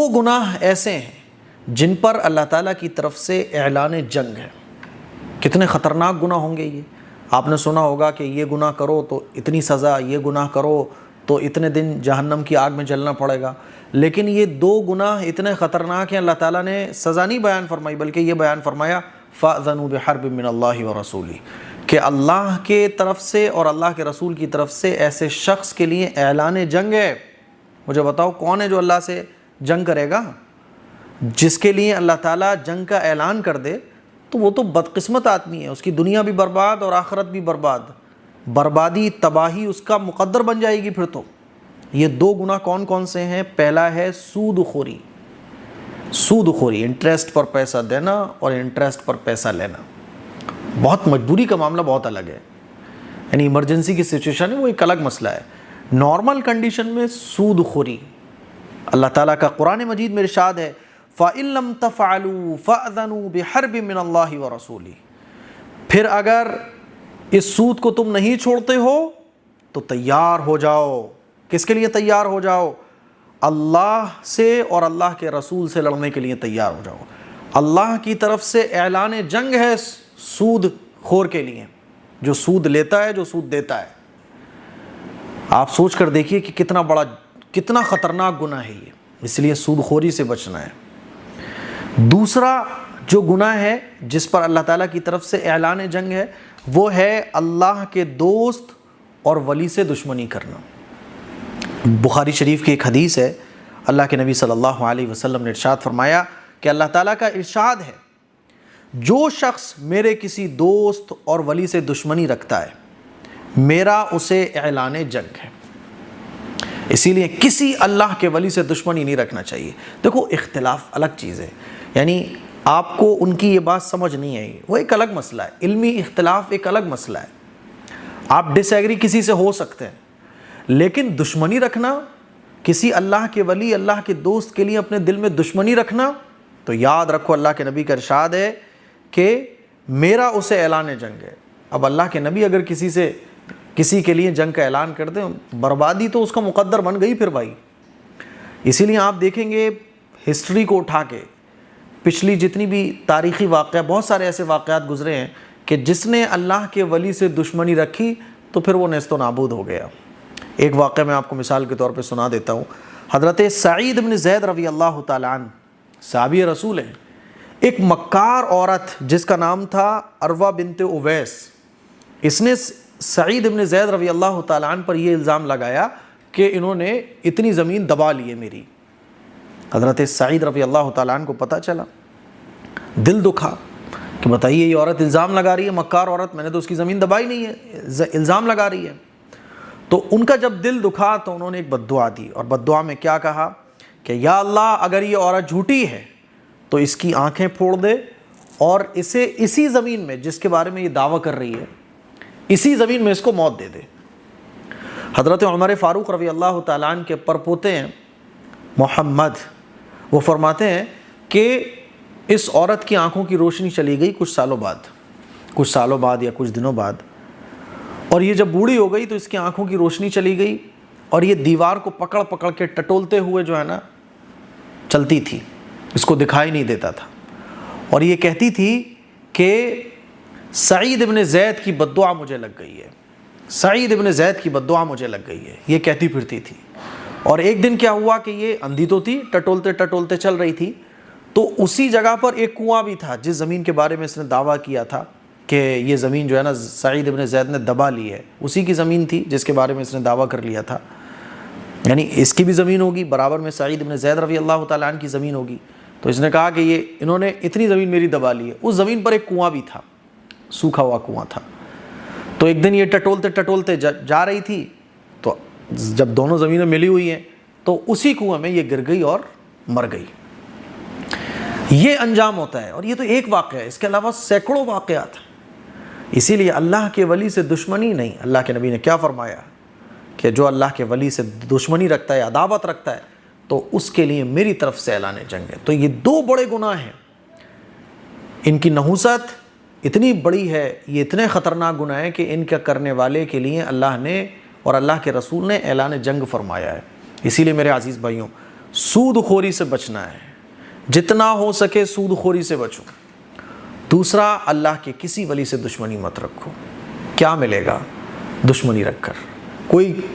دو گناہ ایسے ہیں جن پر اللہ تعالیٰ کی طرف سے اعلان جنگ ہے۔ کتنے خطرناک گناہ ہوں گے یہ؟ آپ نے سنا ہوگا کہ یہ گناہ کرو تو اتنی سزا، یہ گناہ کرو تو اتنے دن جہنم کی آگ میں جلنا پڑے گا، لیکن یہ دو گناہ اتنے خطرناک ہیں، اللہ تعالیٰ نے سزا نہیں بیان فرمائی بلکہ یہ بیان فرمایا فَأْذَنُوا بِحَرْبٍ مِّنَ اللَّهِ وَرَسُولِهِ، کہ اللہ کے طرف سے اور اللہ کے رسول کی طرف سے ایسے شخص کے لیے اعلان جنگ ہے۔ مجھے بتاؤ کون ہے جو اللہ سے جنگ کرے گا؟ جس کے لیے اللہ تعالیٰ جنگ کا اعلان کر دے تو وہ تو بدقسمت آدمی ہے، اس کی دنیا بھی برباد اور آخرت بھی برباد، بربادی تباہی اس کا مقدر بن جائے گی۔ پھر تو یہ دو گناہ کون کون سے ہیں؟ پہلا ہے سود خوری، سود خوری، انٹرسٹ پر پیسہ دینا اور انٹرسٹ پر پیسہ لینا۔ بہت مجبوری کا معاملہ بہت الگ ہے، یعنی ایمرجنسی کی سچویشن ہے وہ ایک الگ مسئلہ ہے۔ نارمل کنڈیشن میں سود خوری، اللہ تعالیٰ کا قرآن مجید میں ارشاد ہے فَإِن لَمْ تَفْعَلُوا فَأْذَنُوا بِحَرْبٍ مِّنَ اللَّهِ وَرَسُولِهِ، پھر اگر اس سود کو تم نہیں چھوڑتے ہو تو تیار ہو جاؤ۔ کس کے لیے تیار ہو جاؤ؟ اللہ سے اور اللہ کے رسول سے لڑنے کے لیے تیار ہو جاؤ۔ اللہ کی طرف سے اعلان جنگ ہے سود خور کے لیے، جو سود لیتا ہے، جو سود دیتا ہے۔ آپ سوچ کر دیکھیے کہ کتنا خطرناک گناہ ہے یہ، اس لیے سود خوری سے بچنا ہے۔ دوسرا جو گناہ ہے جس پر اللہ تعالیٰ کی طرف سے اعلان جنگ ہے وہ ہے اللہ کے دوست اور ولی سے دشمنی کرنا۔ بخاری شریف کی ایک حدیث ہے، اللہ کے نبی صلی اللہ علیہ وسلم نے ارشاد فرمایا کہ اللہ تعالیٰ کا ارشاد ہے جو شخص میرے کسی دوست اور ولی سے دشمنی رکھتا ہے میرا اسے اعلان جنگ ہے۔ اسی لیے کسی اللہ کے ولی سے دشمنی نہیں رکھنا چاہیے۔ دیکھو اختلاف الگ چیز ہے، یعنی آپ کو ان کی یہ بات سمجھ نہیں آئی، وہ ایک الگ مسئلہ ہے، علمی اختلاف ایک الگ مسئلہ ہے۔ آپ ڈس ایگری کسی سے ہو سکتے ہیں، لیکن دشمنی رکھنا، کسی اللہ کے ولی، اللہ کے دوست کے لیے اپنے دل میں دشمنی رکھنا، تو یاد رکھو اللہ کے نبی کا ارشاد ہے کہ میرا اسے اعلان جنگ ہے۔ اب اللہ کے نبی اگر کسی کے لیے جنگ کا اعلان کر دیں، بربادی تو اس کا مقدر بن گئی پھر بھائی۔ اسی لیے آپ دیکھیں گے ہسٹری کو اٹھا کے پچھلی جتنی بھی تاریخی واقعہ، بہت سارے ایسے واقعات گزرے ہیں کہ جس نے اللہ کے ولی سے دشمنی رکھی تو پھر وہ نیست و نابود ہو گیا۔ ایک واقعہ میں آپ کو مثال کے طور پہ سنا دیتا ہوں۔ حضرت سعید بن زید رضی اللہ تعالیٰ عنہ صحابی رسول ہیں، ایک مکار عورت جس کا نام تھا عروہ بنت اویس، اس نے سعید بن زید رضی اللہ تعالیٰ عنہ پر یہ الزام لگایا کہ انہوں نے اتنی زمین دبا لی ہے میری۔ حضرت سعید رضی اللہ تعالیٰ عنہ کو پتہ چلا، دل دکھا کہ بتائیے یہ عورت الزام لگا رہی ہے، مکار عورت، میں نے تو اس کی زمین دبائی نہیں ہے، الزام لگا رہی ہے۔ تو ان کا جب دل دکھا تو انہوں نے ایک بد دعا دی، اور بد دعا میں کیا کہا کہ یا اللہ اگر یہ عورت جھوٹی ہے تو اس کی آنکھیں پھوڑ دے اور اسے اسی زمین میں جس کے بارے میں یہ دعویٰ کر رہی ہے اسی زمین میں اس کو موت دے دے۔ حضرت عمر فاروق رضی اللہ تعالیٰ عنہ کے پرپوتے ہیں محمد، وہ فرماتے ہیں کہ اس عورت کی آنکھوں کی روشنی چلی گئی کچھ سالوں بعد یا کچھ دنوں بعد، اور یہ جب بوڑھی ہو گئی تو اس کی آنکھوں کی روشنی چلی گئی اور یہ دیوار کو پکڑ پکڑ کے ٹٹولتے ہوئے جو ہے نا چلتی تھی، اس کو دکھائی نہیں دیتا تھا، اور یہ کہتی تھی کہ سعید ابن زید کی بد دعا مجھے لگ گئی ہے، سعید ابن زید کی بد دعا مجھے لگ گئی ہے، یہ کہتی پھرتی تھی۔ اور ایک دن کیا ہوا کہ یہ اندھی تو تھی، ٹٹولتے ٹٹولتے چل رہی تھی، تو اسی جگہ پر ایک کنواں بھی تھا جس زمین کے بارے میں اس نے دعویٰ کیا تھا کہ یہ زمین جو ہے نا سعید ابن زید نے دبا لی ہے، اسی کی زمین تھی جس کے بارے میں اس نے دعویٰ کر لیا تھا، یعنی اس کی بھی زمین ہوگی، برابر میں سعید ابن زید رضی اللہ تعالیٰ عنہ کی زمین ہوگی۔ تو اس نے کہا کہ انہوں نے اتنی زمین میری دبا لی ہے۔ اس زمین پر ایک کنواں بھی تھا، سوکھا ہوا کنواں تھا۔ تو ایک دن یہ ٹٹولتے ٹٹولتے جا رہی تھی، تو جب دونوں زمینیں ملی ہوئی ہیں تو اسی کنویں میں یہ گر گئی اور مر گئی۔ یہ انجام ہوتا ہے، اور یہ تو ایک واقعہ ہے، اس کے علاوہ سینکڑوں واقعات ہیں۔ اسی لیے اللہ کے ولی سے دشمنی نہیں، اللہ کے نبی نے کیا فرمایا کہ جو اللہ کے ولی سے دشمنی رکھتا ہے، عداوت رکھتا ہے، تو اس کے لیے میری طرف سے اعلان جنگ ہے۔ تو یہ دو بڑے گناہ ہیں، ان کی نحوست اتنی بڑی ہے، یہ اتنے خطرناک گناہ ہیں کہ ان کا کرنے والے کے لیے اللہ نے اور اللہ کے رسول نے اعلان جنگ فرمایا ہے۔ اسی لیے میرے عزیز بھائیوں، سود خوری سے بچنا ہے، جتنا ہو سکے سود خوری سے بچو۔ دوسرا، اللہ کے کسی ولی سے دشمنی مت رکھو۔ کیا ملے گا دشمنی رکھ کر؟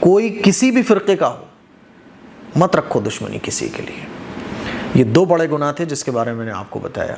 کوئی کسی بھی فرقے کا ہو، مت رکھو دشمنی کسی کے لیے۔ یہ 2 بڑے گناہ تھے جس کے بارے میں نے آپ کو بتایا۔